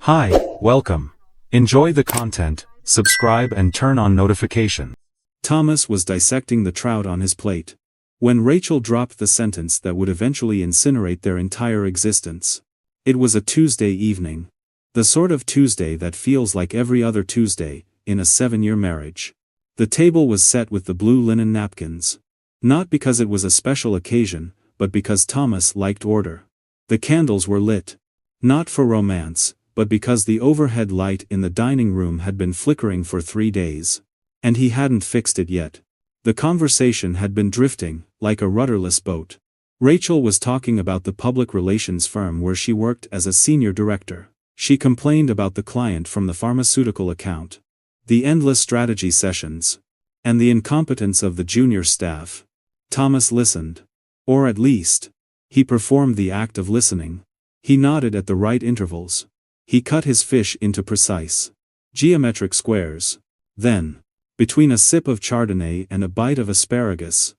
Hi, welcome. Enjoy the content, subscribe and turn on notification. Thomas was dissecting the trout on his plate when Rachel dropped the sentence that would eventually incinerate their entire existence. It was a Tuesday evening. The sort of Tuesday that feels like every other Tuesday, in a 7-year marriage. The table was set with the blue linen napkins. Not because it was a special occasion, but because Thomas liked order. The candles were lit. Not for romance, but because the overhead light in the dining room had been flickering for 3 days. And he hadn't fixed it yet. The conversation had been drifting, like a rudderless boat. Rachel was talking about the public relations firm where she worked as a senior director. She complained about the client from the pharmaceutical account, the endless strategy sessions, and the incompetence of the junior staff. Thomas listened. Or at least, he performed the act of listening. He nodded at the right intervals. He cut his fish into precise, geometric squares. Then, between a sip of Chardonnay and a bite of asparagus,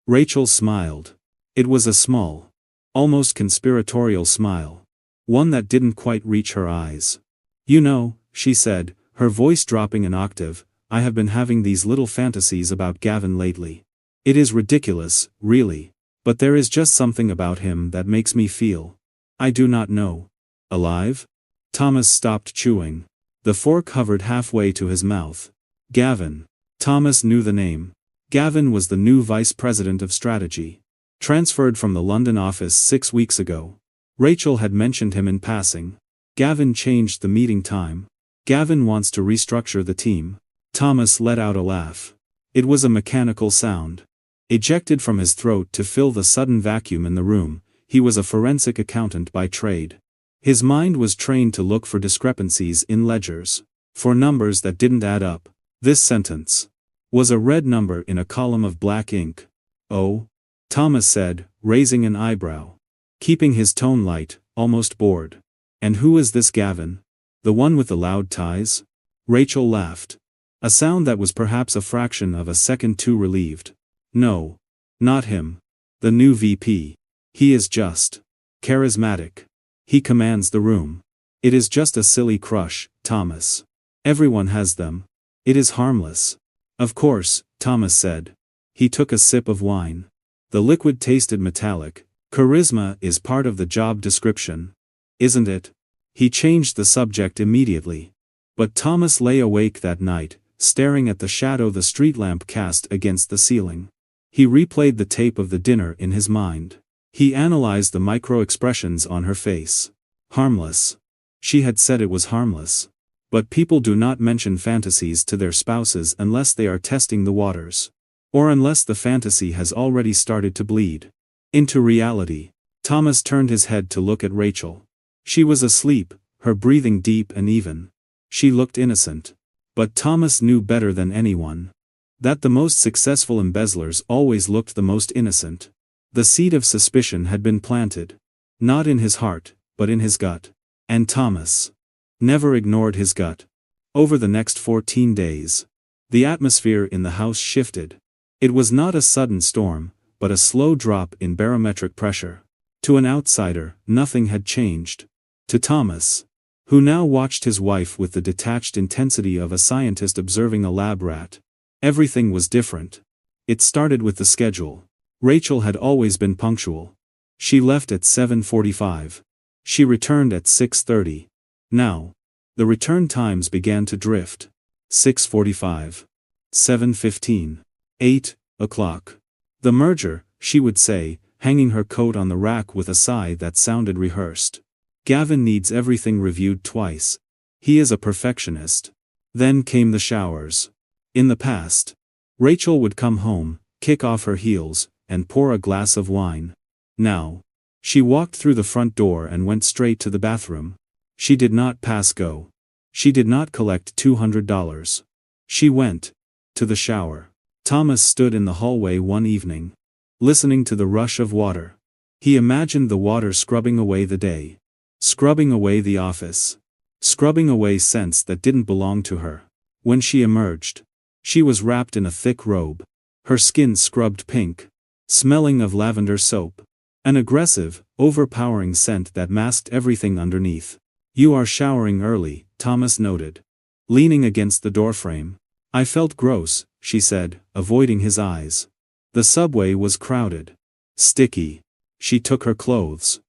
Rachel smiled. It was a small, almost conspiratorial smile. One that didn't quite reach her eyes. "You know," she said, her voice dropping an octave, "I have been having these little fantasies about Gavin lately. It is ridiculous, really. But there is just something about him that makes me feel, I do not know, alive?" Thomas stopped chewing. The fork hovered halfway to his mouth. Gavin. Thomas knew the name. Gavin was the new vice president of strategy. Transferred from the London office 6 weeks ago. Rachel had mentioned him in passing. Gavin changed the meeting time. Gavin wants to restructure the team. Thomas let out a laugh. It was a mechanical sound. Ejected from his throat to fill the sudden vacuum in the room. He was a forensic accountant by trade. His mind was trained to look for discrepancies in ledgers, for numbers that didn't add up. This sentence was a red number in a column of black ink. "Oh?" Thomas said, raising an eyebrow. Keeping his tone light, almost bored. "And who is this Gavin? The one with the loud ties?" Rachel laughed. A sound that was perhaps a fraction of a second too relieved. "No. Not him. The new VP. He is just charismatic. He commands the room. It is just a silly crush, Thomas. Everyone has them. It is harmless." "Of course," Thomas said. He took a sip of wine. The liquid tasted metallic. "Charisma is part of the job description, isn't it?" He changed the subject immediately. But Thomas lay awake that night, staring at the shadow the street lamp cast against the ceiling. He replayed the tape of the dinner in his mind. He analyzed the micro-expressions on her face. Harmless. She had said it was harmless. But people do not mention fantasies to their spouses unless they are testing the waters. Or unless the fantasy has already started to bleed into reality. Thomas turned his head to look at Rachel. She was asleep, her breathing deep and even. She looked innocent. But Thomas knew better than anyone that the most successful embezzlers always looked the most innocent. The seed of suspicion had been planted. Not in his heart, but in his gut. And Thomas never ignored his gut. Over the next 14 days, the atmosphere in the house shifted. It was not a sudden storm, but a slow drop in barometric pressure. To an outsider, nothing had changed. To Thomas, who now watched his wife with the detached intensity of a scientist observing a lab rat, everything was different. It started with the schedule. Rachel had always been punctual. She left at 7:45. She returned at 6:30. Now, the return times began to drift. 6:45. 7:15. 8 o'clock. "The merger," she would say, hanging her coat on the rack with a sigh that sounded rehearsed. "Gavin needs everything reviewed twice. He is a perfectionist." Then came the showers. In the past, Rachel would come home, kick off her heels, and pour a glass of wine. Now, she walked through the front door and went straight to the bathroom. She did not pass go. She did not collect $200. She went to the shower. Thomas stood in the hallway one evening, listening to the rush of water. He imagined the water scrubbing away the day, scrubbing away the office, scrubbing away scents that didn't belong to her. When she emerged, she was wrapped in a thick robe, her skin scrubbed pink, smelling of lavender soap. An aggressive, overpowering scent that masked everything underneath. You are showering early, Thomas noted, leaning against the doorframe. I felt gross, she said, avoiding his eyes. The subway was crowded. Sticky. She took her clothes,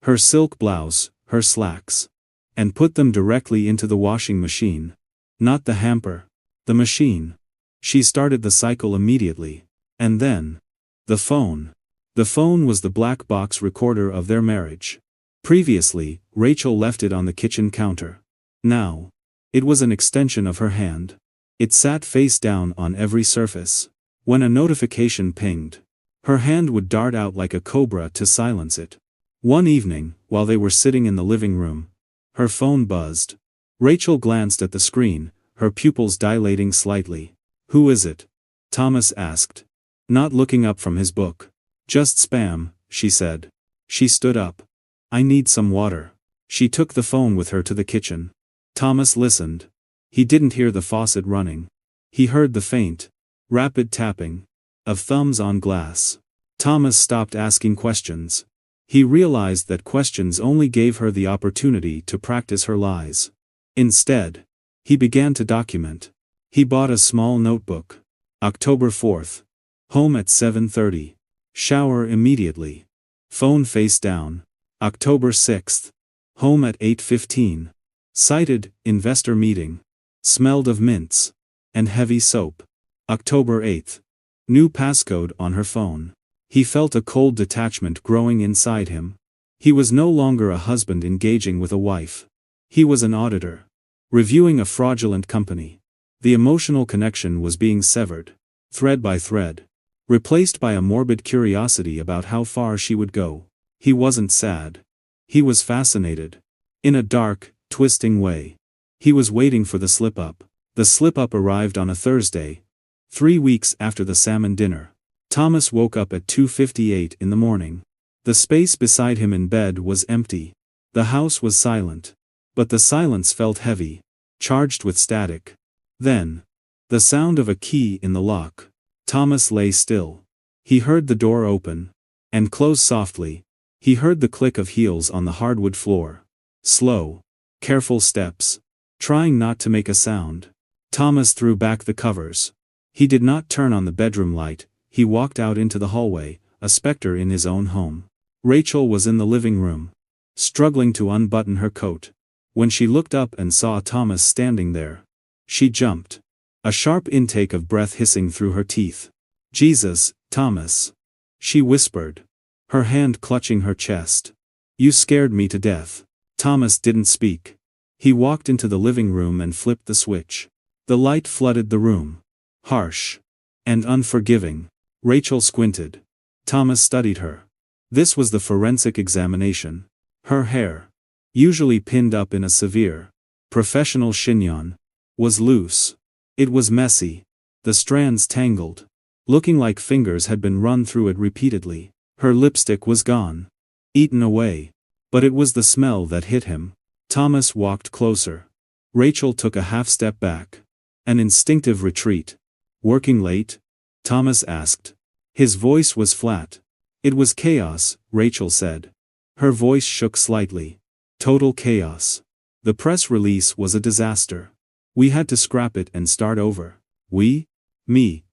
her silk blouse, her slacks, and put them directly into the washing machine. Not the hamper. The machine. She started the cycle immediately. And then. The phone. The phone was the black box recorder of their marriage. Previously, Rachel left it on the kitchen counter. Now. It was an extension of her hand. It sat face down on every surface. When a notification pinged, her hand would dart out like a cobra to silence it. One evening, while they were sitting in the living room, her phone buzzed. Rachel glanced at the screen, her pupils dilating slightly. Who is it? Thomas asked, not looking up from his book. Just spam, she said. She stood up. I need some water. She took the phone with her to the kitchen. Thomas listened. He didn't hear the faucet running. He heard the faint, rapid tapping of thumbs on glass. Thomas stopped asking questions. He realized that questions only gave her the opportunity to practice her lies. Instead, he began to document. He bought a small notebook. October 4th. Home at 7:30. Shower immediately. Phone face down. October 6th. Home at 8:15. Cited, investor meeting. Smelled of mints. And heavy soap. October 8th. New passcode on her phone. He felt a cold detachment growing inside him. He was no longer a husband engaging with a wife. He was an auditor. Reviewing a fraudulent company. The emotional connection was being severed. Thread by thread. Replaced by a morbid curiosity about how far she would go. He wasn't sad. He was fascinated. In a dark, twisting way. He was waiting for the slip-up. The slip-up arrived on a Thursday, 3 weeks after the salmon dinner. Thomas woke up at 2:58 in the morning. The space beside him in bed was empty. The house was silent. But the silence felt heavy, charged with static. Then, the sound of a key in the lock. Thomas lay still. He heard the door open and close softly. He heard the click of heels on the hardwood floor. Slow, careful steps, trying not to make a sound. Thomas threw back the covers. He did not turn on the bedroom light. He walked out into the hallway, a specter in his own home. Rachel was in the living room, struggling to unbutton her coat. When she looked up and saw Thomas standing there, she jumped. A sharp intake of breath hissing through her teeth. Jesus, Thomas. She whispered, her hand clutching her chest. You scared me to death. Thomas didn't speak. He walked into the living room and flipped the switch. The light flooded the room. Harsh. And unforgiving. Rachel squinted. Thomas studied her. This was the forensic examination. Her hair, usually pinned up in a severe, professional chignon, was loose. It was messy. The strands tangled. Looking like fingers had been run through it repeatedly. Her lipstick was gone. Eaten away. But it was the smell that hit him. Thomas walked closer. Rachel took a half step back. An instinctive retreat. Working late? Thomas asked. His voice was flat. It was chaos, Rachel said. Her voice shook slightly. Total chaos. The press release was a disaster. We had to scrap it and start over. We? Me.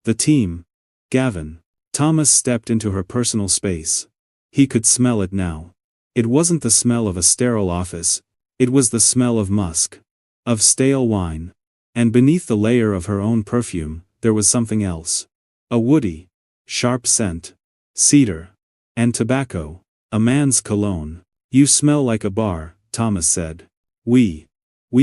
The team. Gavin. Thomas stepped into her personal space. He could smell it now. It wasn't the smell of a sterile office. It was the smell of musk. Of stale wine. And beneath the layer of her own perfume, there was something else. A woody, sharp scent. Cedar. And tobacco. A man's cologne. You smell like a bar, Thomas said. We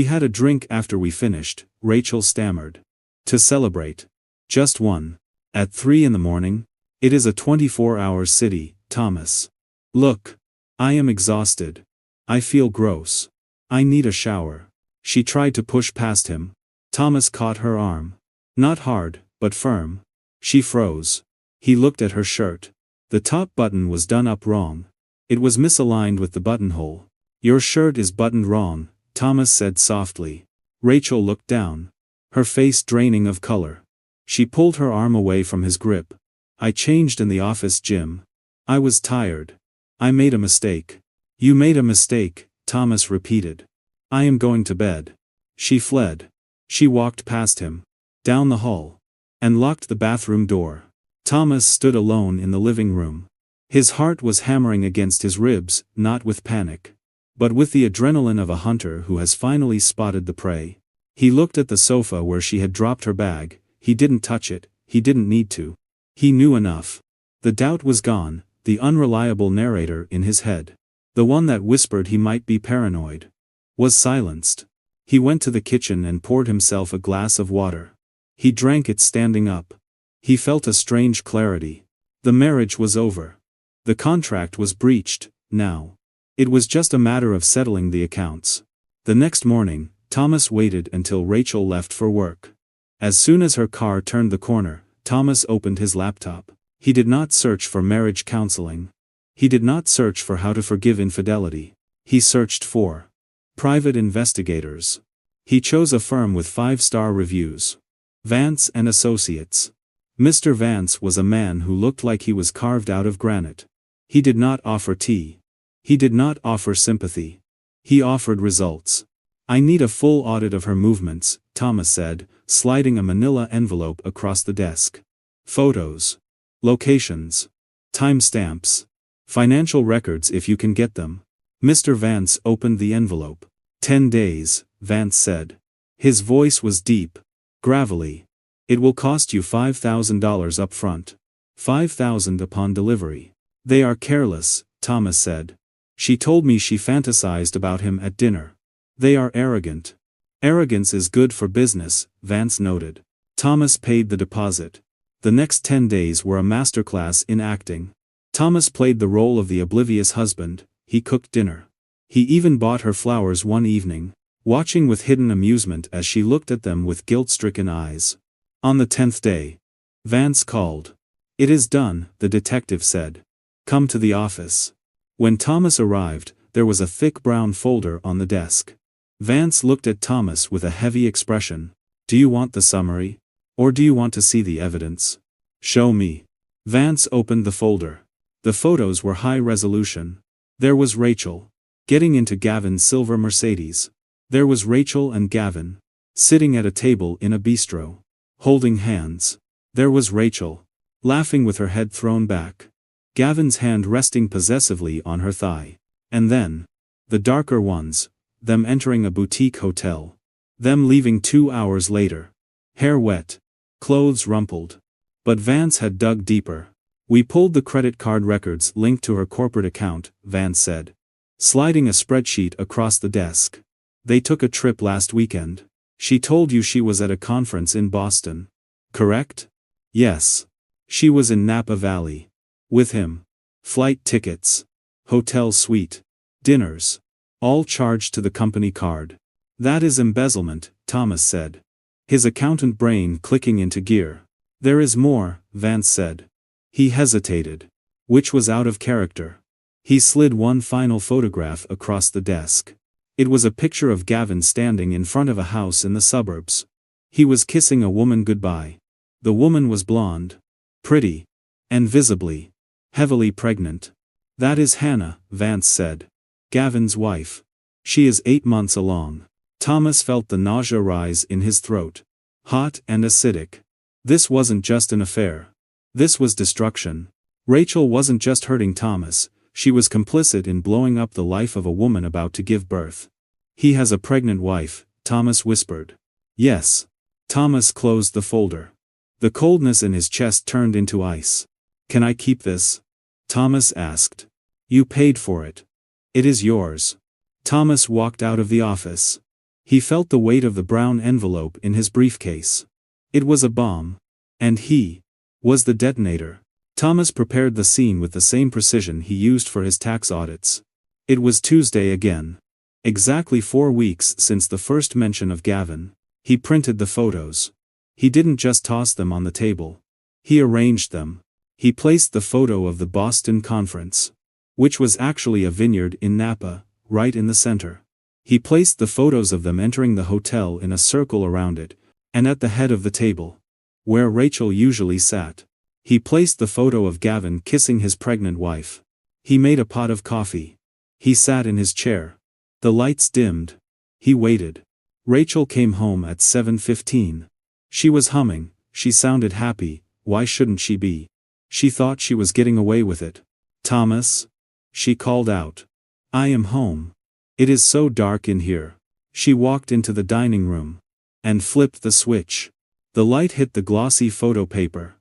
had a drink after we finished, Rachel stammered. To celebrate. Just one. At 3 in the morning? It is a 24-hour city, Thomas. Look. I am exhausted. I feel gross. I need a shower. She tried to push past him. Thomas caught her arm. Not hard, but firm. She froze. He looked at her shirt. The top button was done up wrong. It was misaligned with the buttonhole. Your shirt is buttoned wrong, Thomas said softly. Rachel looked down. Her face draining of color. She pulled her arm away from his grip. I changed in the office gym. I was tired. I made a mistake. You made a mistake, Thomas repeated. I am going to bed. She fled. She walked past him, down the hall, and locked the bathroom door. Thomas stood alone in the living room. His heart was hammering against his ribs, not with panic, but with the adrenaline of a hunter who has finally spotted the prey. He looked at the sofa where she had dropped her bag. He didn't touch it, he didn't need to. He knew enough. The doubt was gone, the unreliable narrator in his head, the one that whispered he might be paranoid, was silenced. He went to the kitchen and poured himself a glass of water. He drank it standing up. He felt a strange clarity. The marriage was over. The contract was breached, now. It was just a matter of settling the accounts. The next morning, Thomas waited until Rachel left for work. As soon as her car turned the corner, Thomas opened his laptop. He did not search for marriage counseling. He did not search for how to forgive infidelity. He searched for private investigators. He chose a firm with 5-star reviews. Vance and Associates. Mr. Vance was a man who looked like he was carved out of granite. He did not offer tea. He did not offer sympathy. He offered results. I need a full audit of her movements, Thomas said, sliding a manila envelope across the desk. Photos. Locations. Timestamps. Financial records if you can get them. Mr. Vance opened the envelope. 10 days, Vance said. His voice was deep, gravelly. It will cost you $5,000 up front. $5,000 upon delivery. They are careless, Thomas said. She told me she fantasized about him at dinner. They are arrogant. Arrogance is good for business, Vance noted. Thomas paid the deposit. The next 10 days were a masterclass in acting. Thomas played the role of the oblivious husband. He cooked dinner. He even bought her flowers one evening, watching with hidden amusement as she looked at them with guilt-stricken eyes. On the 10th day, Vance called. It is done, the detective said. Come to the office. When Thomas arrived, there was a thick brown folder on the desk. Vance looked at Thomas with a heavy expression. Do you want the summary? Or do you want to see the evidence? Show me. Vance opened the folder. The photos were high resolution. There was Rachel, getting into Gavin's silver Mercedes. There was Rachel and Gavin, sitting at a table in a bistro, holding hands. There was Rachel, laughing with her head thrown back. Gavin's hand resting possessively on her thigh. And then, the darker ones, them entering a boutique hotel. Them leaving 2 hours later. Hair wet. Clothes rumpled. But Vance had dug deeper. We pulled the credit card records linked to her corporate account, Vance said, sliding a spreadsheet across the desk. They took a trip last weekend. She told you she was at a conference in Boston. Correct? Yes. She was in Napa Valley. With him. Flight tickets. Hotel suite. Dinners. All charged to the company card. That is embezzlement, Thomas said. His accountant brain clicking into gear. There is more, Vance said. He hesitated. Which was out of character. He slid one final photograph across the desk. It was a picture of Gavin standing in front of a house in the suburbs. He was kissing a woman goodbye. The woman was blonde. Pretty. And visibly. Heavily pregnant. That is Hannah, Vance said. Gavin's wife. She is 8 months along. Thomas felt the nausea rise in his throat. Hot and acidic. This wasn't just an affair. This was destruction. Rachel wasn't just hurting Thomas, she was complicit in blowing up the life of a woman about to give birth. He has a pregnant wife, Thomas whispered. Yes. Thomas closed the folder. The coldness in his chest turned into ice. Can I keep this? Thomas asked. You paid for it. It is yours. Thomas walked out of the office. He felt the weight of the brown envelope in his briefcase. It was a bomb. And he was the detonator. Thomas prepared the scene with the same precision he used for his tax audits. It was Tuesday again. Exactly 4 weeks since the first mention of Gavin. He printed the photos. He didn't just toss them on the table. He arranged them. He placed the photo of the Boston conference, which was actually a vineyard in Napa, right in the center. He placed the photos of them entering the hotel in a circle around it, and at the head of the table, where Rachel usually sat. He placed the photo of Gavin kissing his pregnant wife. He made a pot of coffee. He sat in his chair. The lights dimmed. He waited. Rachel came home at 7:15. She was humming, she sounded happy, why shouldn't she be? She thought she was getting away with it. "Thomas?" she called out. "I am home. It is so dark in here." She walked into the dining room and flipped the switch. The light hit the glossy photo paper.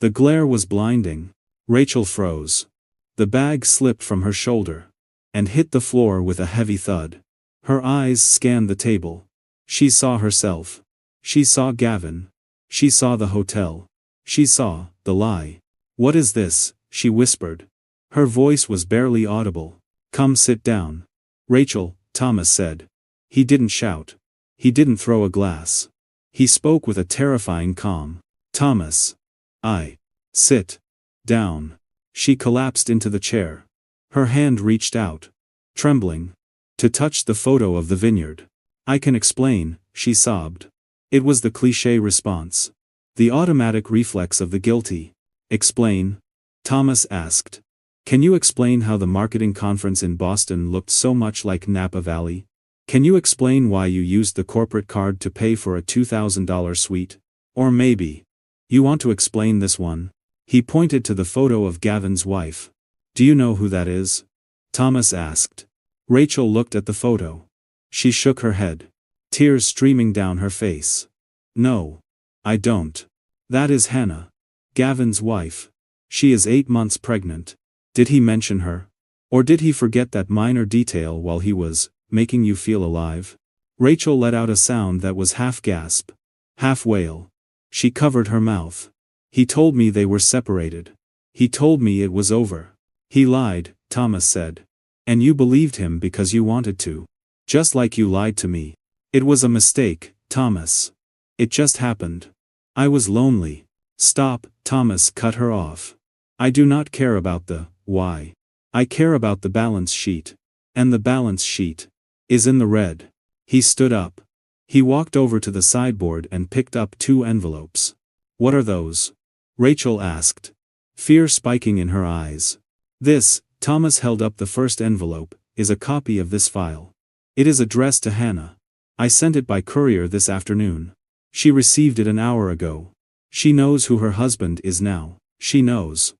The glare was blinding. Rachel froze. The bag slipped from her shoulder and hit the floor with a heavy thud. Her eyes scanned the table. She saw herself. She saw Gavin. She saw the hotel. She saw the lie. "What is this?" she whispered. Her voice was barely audible. "Come sit down." "Rachel," Thomas said. He didn't shout. He didn't throw a glass. He spoke with a terrifying calm. "Thomas. Sit down." She collapsed into the chair. Her hand reached out, trembling, to touch the photo of the vineyard. "I can explain," she sobbed. It was the cliché response. The automatic reflex of the guilty. "Explain?" Thomas asked. "Can you explain how the marketing conference in Boston looked so much like Napa Valley? Can you explain why you used the corporate card to pay for a $2,000 suite? Or maybe you want to explain this one?" He pointed to the photo of Gavin's wife. "Do you know who that is?" Thomas asked. Rachel looked at the photo. She shook her head, tears streaming down her face. "No. I don't. That is Hannah. Gavin's wife. She is 8 months pregnant. Did he mention her? Or did he forget that minor detail while he was making you feel alive?" Rachel let out a sound that was half gasp, half wail. She covered her mouth. "He told me they were separated. He told me it was over." "He lied," Thomas said. "And you believed him because you wanted to. Just like you lied to me." "It was a mistake, Thomas. It just happened. I was lonely." "Stop," Thomas cut her off. "I do not care about the why. I care about the balance sheet. And the balance sheet is in the red." He stood up. He walked over to the sideboard and picked up 2 envelopes. "What are those?" Rachel asked, fear spiking in her eyes. "This," Thomas held up the first envelope, "is a copy of this file. It is addressed to Hannah. I sent it by courier this afternoon. She received it an hour ago. She knows who her husband is now. She knows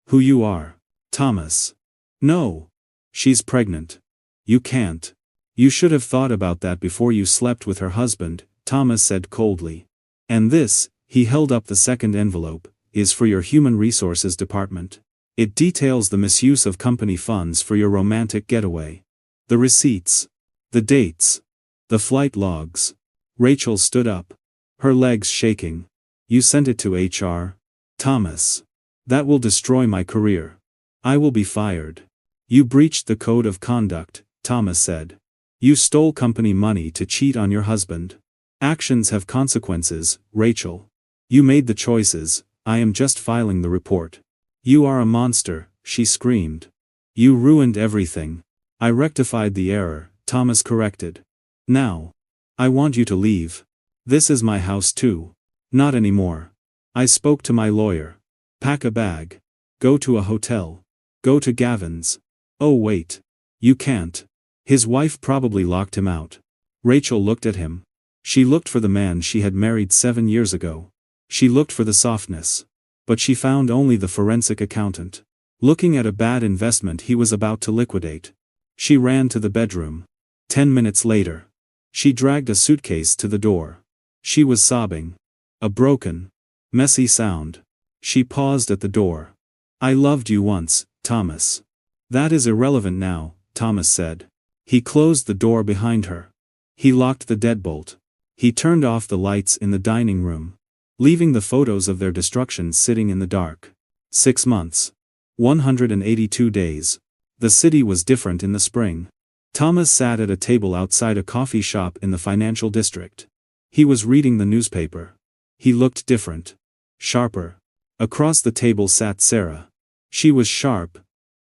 who you are." "Thomas. No. She's pregnant. You can't. You should have thought about that before you slept with her husband," Thomas said coldly. "And this," he held up the second envelope, "is for your human resources department. It details the misuse of company funds for your romantic getaway. The receipts. The dates. The flight logs." Rachel stood up, her legs shaking. "You sent it to HR? Thomas. That will destroy my career. I will be fired." "You breached the code of conduct," Thomas said. "You stole company money to cheat on your husband. Actions have consequences, Rachel. You made the choices. I am just filing the report." "You are a monster," she screamed. "You ruined everything." "I rectified the error," Thomas corrected. "Now I want you to leave. This is my house too." "Not anymore. I spoke to my lawyer. Pack a bag. Go to a hotel. Go to Gavin's." "Oh wait. You can't. His wife probably locked him out." Rachel looked at him. She looked for the man she had married 7 years ago. She looked for the softness. But she found only the forensic accountant, looking at a bad investment he was about to liquidate. She ran to the bedroom. 10 minutes later, she dragged a suitcase to the door. She was sobbing. A broken, messy sound. She paused at the door. "I loved you once, Thomas." "That is irrelevant now," Thomas said. He closed the door behind her. He locked the deadbolt. He turned off the lights in the dining room, leaving the photos of their destruction sitting in the dark. 6 months. 182 days. The city was different in the spring. Thomas sat at a table outside a coffee shop in the financial district. He was reading the newspaper. He looked different. Sharper. Across the table sat Sarah. She was sharp,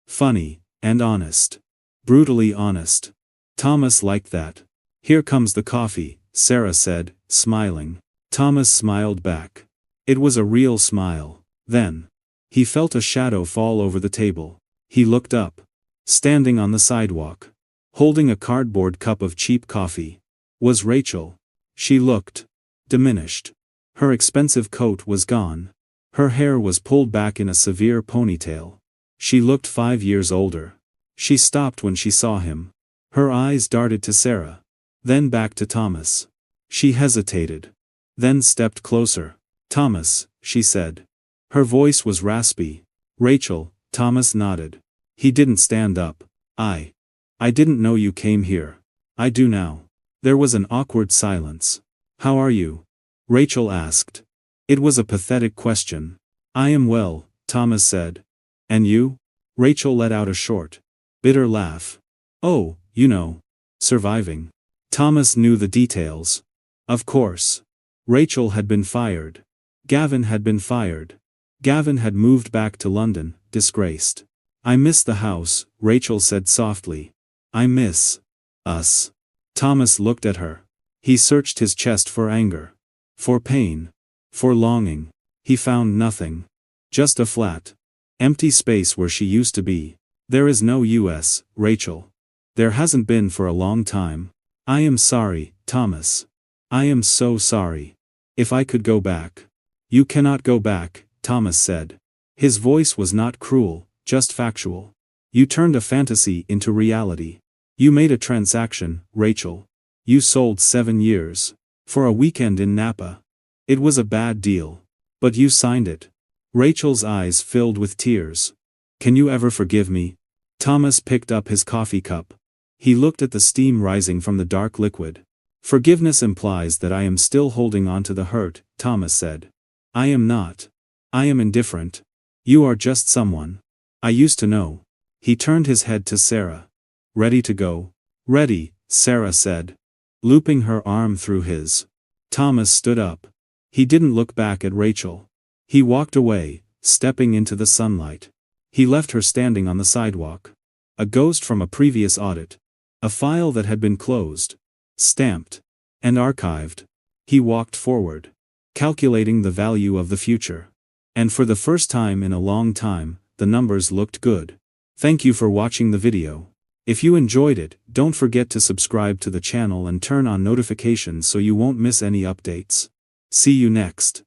funny, and honest. Brutally honest. Thomas liked that. "Here comes the coffee," Sarah said, smiling. Thomas smiled back. It was a real smile. Then he felt a shadow fall over the table. He looked up. Standing on the sidewalk, holding a cardboard cup of cheap coffee, Was Rachel. She looked diminished. Her expensive coat was gone. Her hair was pulled back in a severe ponytail. She looked 5 years older. She stopped when she saw him. Her eyes darted to Sarah. Then back to Thomas. She hesitated. Then stepped closer. "Thomas," she said. Her voice was raspy. "Rachel," Thomas nodded. He didn't stand up. I didn't know you came here. I do now." There was an awkward silence. "How are you?" Rachel asked. It was a pathetic question. "I am well," Thomas said. "And you?" Rachel let out a short, bitter laugh. "Oh, you know. Surviving." Thomas knew the details. Of course. Rachel had been fired. Gavin had been fired. Gavin had moved back to London, disgraced. "I miss the house," Rachel said softly. "I miss us." Thomas looked at her. He searched his chest for anger. For pain. For longing. He found nothing. Just a flat, empty space where she used to be. "There is no US, Rachel. There hasn't been for a long time. I am sorry, Thomas. I am so sorry. If I could go back." "You cannot go back," Thomas said. His voice was not cruel, just factual. "You turned a fantasy into reality. You made a transaction, Rachel. You sold 7 years. For a weekend in Napa. It was a bad deal. But you signed it." Rachel's eyes filled with tears. "Can you ever forgive me?" Thomas picked up his coffee cup. He looked at the steam rising from the dark liquid. "Forgiveness implies that I am still holding on to the hurt," Thomas said. "I am not. I am indifferent. You are just someone I used to know." He turned his head to Sarah. "Ready to go?" "Ready," Sarah said, looping her arm through his. Thomas stood up. He didn't look back at Rachel. He walked away, stepping into the sunlight. He left her standing on the sidewalk. A ghost from a previous audit. A file that had been closed, stamped, and archived. He walked forward, calculating the value of the future. And for the first time in a long time, the numbers looked good. Thank you for watching the video. If you enjoyed it, don't forget to subscribe to the channel and turn on notifications so you won't miss any updates. See you next.